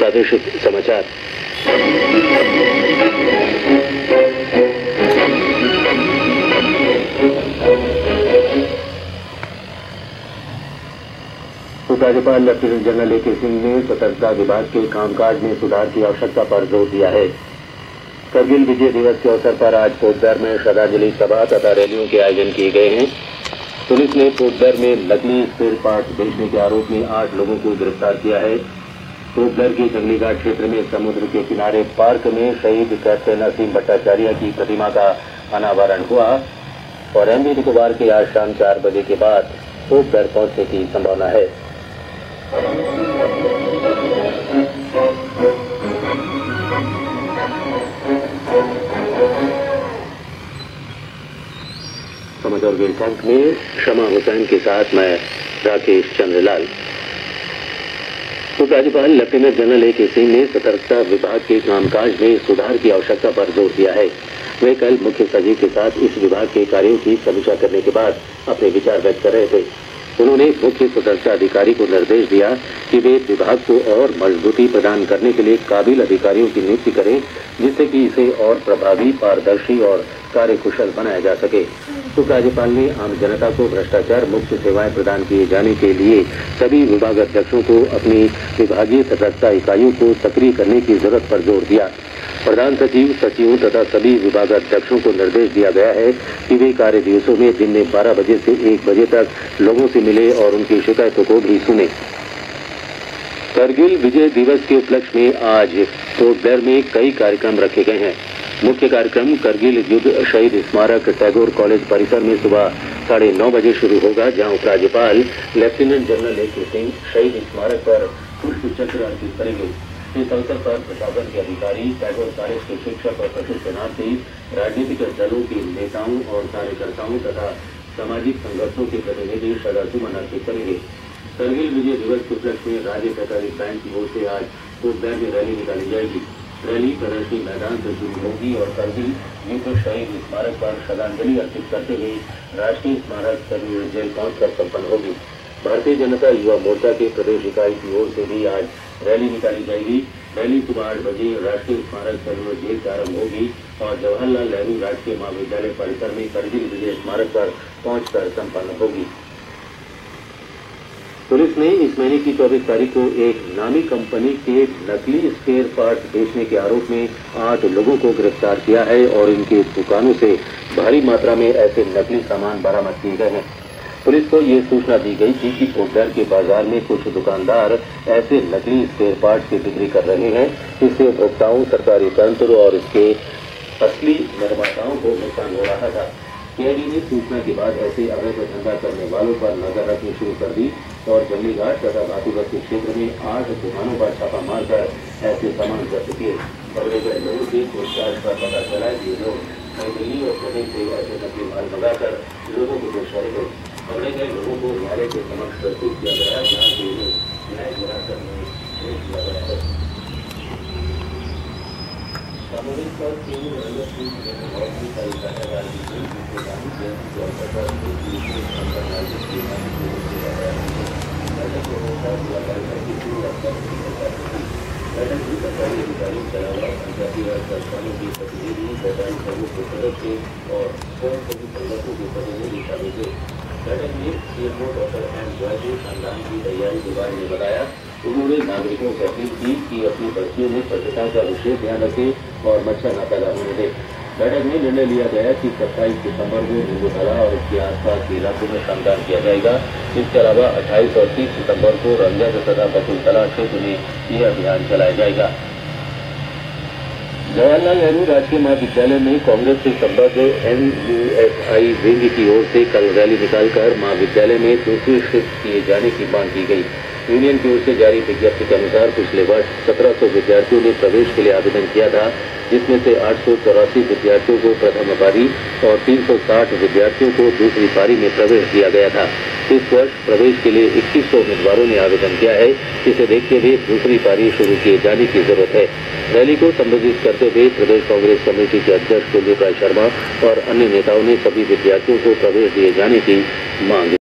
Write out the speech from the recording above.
प्रादेशिक समाचार। उपराज्यपाल लेफ्टिनेंट जनरल ए.के. सिंह ने सतर्कता विभाग के कामकाज में सुधार की आवश्यकता पर जोर दिया है। करगिल विजय दिवस के अवसर पर आज पोटदर में श्रद्धांजलि सभा तथा रैलियों के आयोजन किए गए हैं। पुलिस ने पोटदर में नकली स्पेयर पार्ट बेचने के आरोप में 8 लोगों को गिरफ्तार किया है। पोटदर के जंगली घाट क्षेत्र में समुद्र के किनारे पार्क में शहीद कैप्टन असीम भट्टाचार्य की प्रतिमा का अनावरण हुआ और एमवी निकोबार के आज शाम 4 बजे के बाद पोटदर पहुंचने की संभावना है। समाचार वेलकंठ में शमा हुसैन के साथ मैं राकेश चंद्रलाल। उपराज्यपाल लेफ्टिनेंट जनरल ए.के. सिंह ने सतर्कता विभाग के कामकाज में सुधार की आवश्यकता पर जोर दिया है। वे कल मुख्य सचिव के साथ इस विभाग के कार्यों की समीक्षा करने के बाद अपने विचार व्यक्त कर रहे थे। उन्होंने मुख्य सतर्कता अधिकारी को निर्देश दिया कि वे विभाग को और मजबूती प्रदान करने के लिए काबिल अधिकारियों की नियुक्ति करें, जिससे कि इसे और प्रभावी, पारदर्शी और कार्यकुशल बनाया जा सके। उपराज्यपाल ने आम जनता को भ्रष्टाचार मुक्त सेवाएं प्रदान किए जाने के लिए सभी विभागाध्यक्षों को अपनी विभागीय सतर्कता इकाइयों को सक्रिय करने की जरूरत पर जोर दिया। प्रधान सचिव, सचिवों तथा सभी विभागाध्यक्षों को निर्देश दिया गया है कि वे कार्य दिवसों में दिन में 12 बजे से 1 बजे तक लोगों से मिले और उनकी शिकायतों को भी सुने। करगिल विजय दिवस के उपलक्ष्य में आज पोटदर में कई कार्यक्रम रखे गए हैं। मुख्य कार्यक्रम करगिल युद्ध शहीद स्मारक टैगोर कॉलेज परिसर में सुबह 9:30 बजे शुरू होगा, जहां उपराज्यपाल लेफ्टिनेंट जनरल ए.के. सिंह शहीद स्मारक पर पुष्प चक्र अर्पित करेंगे। इस अवसर पर प्रशासन के अधिकारी, टैगोर कॉलेज के शिक्षक और प्रशिक्षणार्थी, राजनीतिक दलों के नेताओं और कार्यकर्ताओं तथा सामाजिक संगठनों के प्रतिनिधि श्रद्धासुमन अर्पित करेंगे। करगिल विजय दिवस के उपलक्ष्य में राज्य सहकारी बैंक की ओर से आज पोटदर में रैली निकाली जाएगी। रैली प्रदर्शनी मैदान से शुरू होगी और करगिल युद्ध शहीद स्मारक पर श्रद्धांजलि अर्पित करते हुए राष्ट्रीय स्मारक करगिल जेल पहुंचकर संपन्न होगी। भारतीय जनता युवा मोर्चा के प्रदेश इकाई की ओर से भी आज रैली निकाली जाएगी। रैली सुबह 8 बजे राष्ट्रीय स्मारक करगिल जेल से आरंभ होगी और जवाहरलाल नेहरू राजकीय महाविद्यालय परिसर में करगिल विजय स्मारक पर पहुंचकर संपन्न होगी। पुलिस ने इस महीने की 24 तारीख को एक नामी कंपनी के नकली स्पेयर पार्ट बेचने के आरोप में 8 लोगों को गिरफ्तार किया है और इनकी दुकानों से भारी मात्रा में ऐसे नकली सामान बरामद किए गए हैं। पुलिस को ये सूचना दी गई थी कि पोटदर के बाजार में कुछ दुकानदार ऐसे नकली स्पेयर पार्ट की बिक्री कर रहे हैं, जिससे उपभोक्ताओं, सरकारी तंत्र और इसके असली निर्माताओं को नुकसान हो रहा था। सीआईडी ने सूचना के बाद ऐसे अवैध धंधा करने वालों पर नजर रखनी शुरू कर दी और जंगली घाट तथा भातीबस्ती क्षेत्र में 8 दुकानों पर छापा मारकर ऐसे सामान जब्त किए। पकड़े गए लोगों के पूछताछ पर पता चला कि लोग नई दिल्ली और प्रदेश से ऐसे नकली माल मंगाकर लोगों को बेच रहे थे। पकड़े गए लोगों को न्यायालय के समक्ष प्रस्तुत किया गया, जहाँ से उन्हें न्यायिक हिरासत में भेज दिया गया है। सामूहिक पर केंद्र बहुत ही सारी साझेदार की गई, जिसके कारण के अवसर पर बैठक में होता जिला परिषद की पूर्व स्तर की बैठक में सरकारी अधिकारियों के अलावा पंचायती राज संस्थानों के प्रतिनिधि, सरकारी समूह के सदस्य और स्वयंसेवी संगठनों के प्रतिनिधि शामिल थे। बैठक में सीएमओ डॉक्टर एम. जॉय खानदान की तैयारी के बारे में बताया। उन्होंने नागरिकों से अपील की कि अपनी बस्तियों में स्वच्छता का विशेष ध्यान रखें और मच्छर न पैदा होने दें। बैठक में निर्णय लिया गया कि 27 सितंबर को निंबूतला और इसके आसपास के इलाकों में श्रमदान किया जाएगा। इसके अलावा 28 और 30 सितंबर को रंजक तथा बकुलतला क्षेत्र में यह अभियान चलाया जाएगा। जवाहरलाल नेहरू राजकीय महाविद्यालय में कांग्रेस से संबद्ध एनयूएसआई विंग की ओर से कल रैली निकालकर महाविद्यालय में दूसरी शिफ्ट किए जाने की मांग की गई। यूनियन की ओर से जारी विज्ञप्ति के अनुसार पिछले वर्ष 1700 विद्यार्थियों ने प्रवेश के लिए आवेदन किया था, जिसमें से 884 विद्यार्थियों को प्रथम पारी और 360 विद्यार्थियों को दूसरी पारी में प्रवेश दिया गया था। इस वर्ष प्रवेश के लिए 2100 उम्मीदवारों ने आवेदन किया है, जिसे देखते हुए दूसरी पारी शुरू किए जाने की जरूरत है। रैली को संबोधित करते हुए प्रदेश कांग्रेस कमेटी के अध्यक्ष कुलदीप राय शर्मा और अन्य नेताओं ने सभी विद्यार्थियों को प्रवेश दिए जाने की मांग